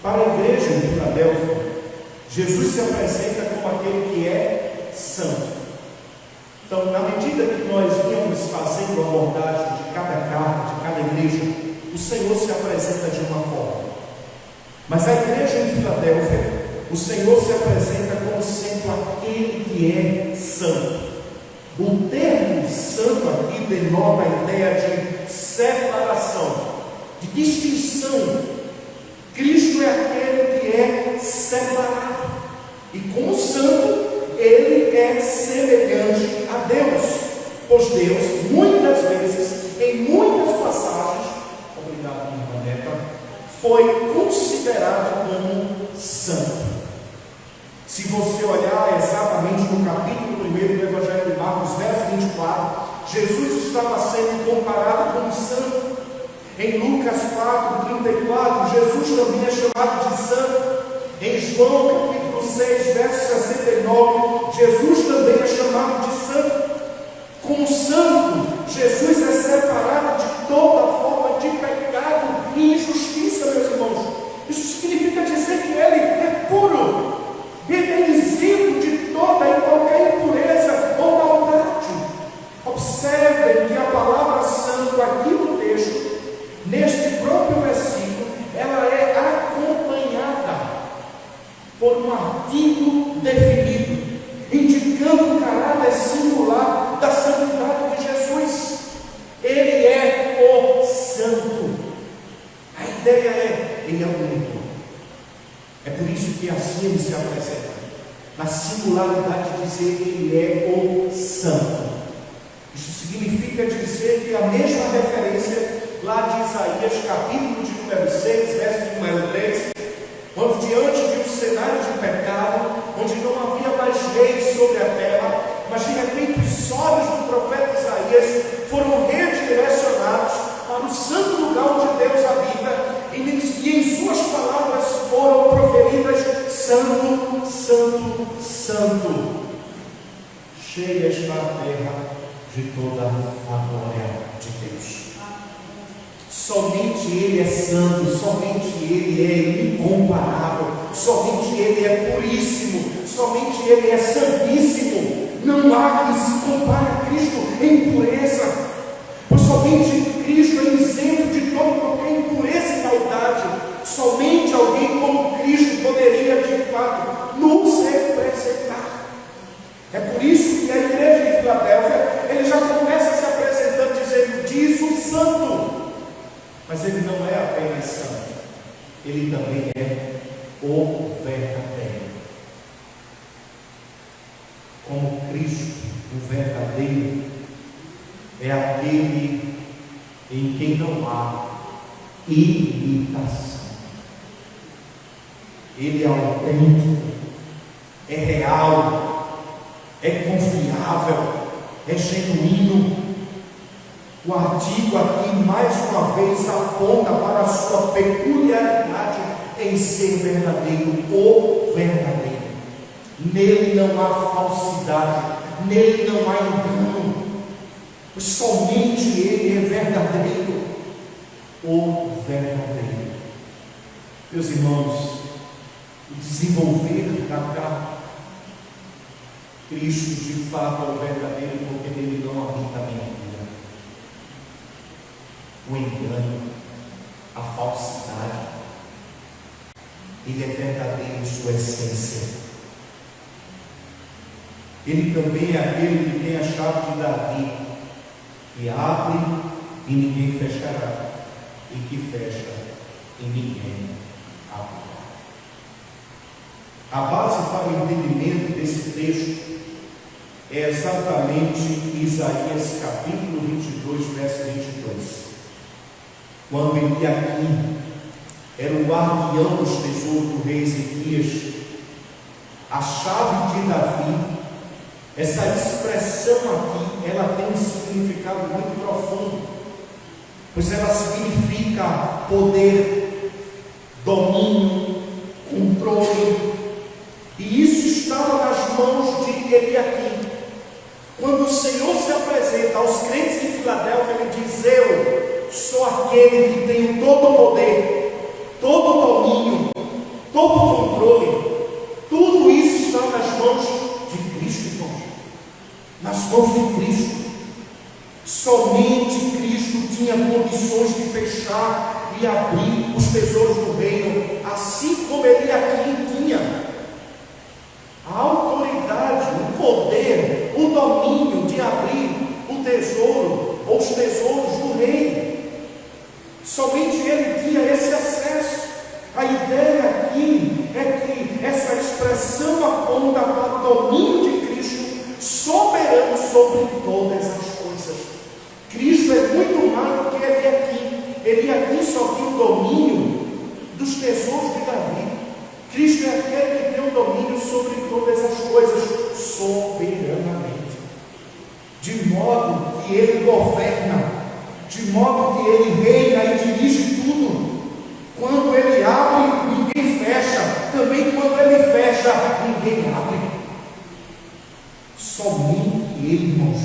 Para a igreja em Filadélfia, Jesus se apresenta como aquele que é santo. Então, na medida que nós íamos fazendo a abordagem de cada carta, de cada igreja, o Senhor se apresenta de uma forma. Mas a igreja em Filadélfia, o Senhor se apresenta como sendo aquele que é santo. O termo santo aqui denota a ideia de separação, de distinção. Cristo é aquele que é separado. E como santo, ele é semelhante a Deus. Pois Deus, muitas vezes, em muitas passagens, obrigado, minha neta, foi considerado como santo. Se você olhar exatamente no capítulo 1 do Evangelho de Marcos, verso 24, Jesus estava sendo comparado como santo. Em Lucas 4:34, Jesus também é chamado de santo. Em João capítulo 6, verso 69, Jesus também é chamado de santo. Como santo, Jesus é separado de toda forma de pecado e injustiça, meus irmãos. Isso significa dizer que ele é puro. Ele é isento de toda e qualquer impureza ou maldade. Observem que a palavra santo aqui no texto, neste próprio versículo, ela é acompanhada por um artigo definido, indicando o caráter singular da santidade de Jesus. Ele é o santo. A ideia é, ele é o único. É por isso que assim ele se apresenta, na singularidade de dizer que ele é o santo. Isso significa dizer que a mesma referência lá de Isaías, capítulo de número 6, verso de número 3, onde diante de um cenário de pecado, onde não havia mais leis sobre a terra, mas de repente os olhos do profeta Isaías foram redirecionados para o santo lugar onde Deus habita, e em suas palavras foram proferidas: santo, santo, santo. Cheia está a terra de toda a glória de Deus. Somente Ele é santo, somente Ele é incomparável, somente Ele é puríssimo, somente Ele é santíssimo. Não há quem se compare a Cristo em pureza, pois somente Cristo é isento de toda qualquer impureza e maldade. Somente alguém como Cristo poderia de fato nos representar. É por isso que a igreja de Filadélfia, ele já começa se apresentando dizendo: diz o santo. Mas ele não é apenas santo, ele também é o verdadeiro. Como Cristo, o verdadeiro, é aquele em quem não há imitação. Ele é autêntico, é real, é confiável, é genuíno. O artigo aqui mais uma vez aponta para a sua peculiaridade em ser verdadeiro, o verdadeiro. Nele não há falsidade, nele não há engano. Somente Ele é verdadeiro, o verdadeiro. Meus irmãos, o desenvolver da carta, Cristo de fato é o verdadeiro, porque nele não habita a mentira, o engano, a falsidade. Ele é verdadeiro em sua essência. Ele também é aquele que tem a chave de Davi, que abre e ninguém fechará, e que fecha e ninguém abrirá. A base para o entendimento desse texto é exatamente Isaías capítulo 22, verso 22. Quando Eliaquim era o guardião dos tesouros do rei Ezequias, a chave de Davi, essa expressão aqui, ela tem um significado muito profundo, pois ela significa poder, domínio, controle, e isso estava nas mãos de Eliaquim. Quando o Senhor se apresenta aos crentes de Filadélfia, ele diz: eu sou aquele que tem todo o poder, todo o domínio, A ideia aqui é que essa expressão aponta para o domínio de Cristo soberano sobre todas as coisas. Cristo é muito mais do que ele aqui. Ele aqui só tem o domínio dos tesouros de Davi. Cristo é aquele que tem o domínio sobre todas as coisas soberanamente, de modo que ele governa, de modo que ele reina e dirige tudo. Quando ele abre, ninguém fecha. Também quando ele fecha, ninguém abre. Somente ele, irmãos,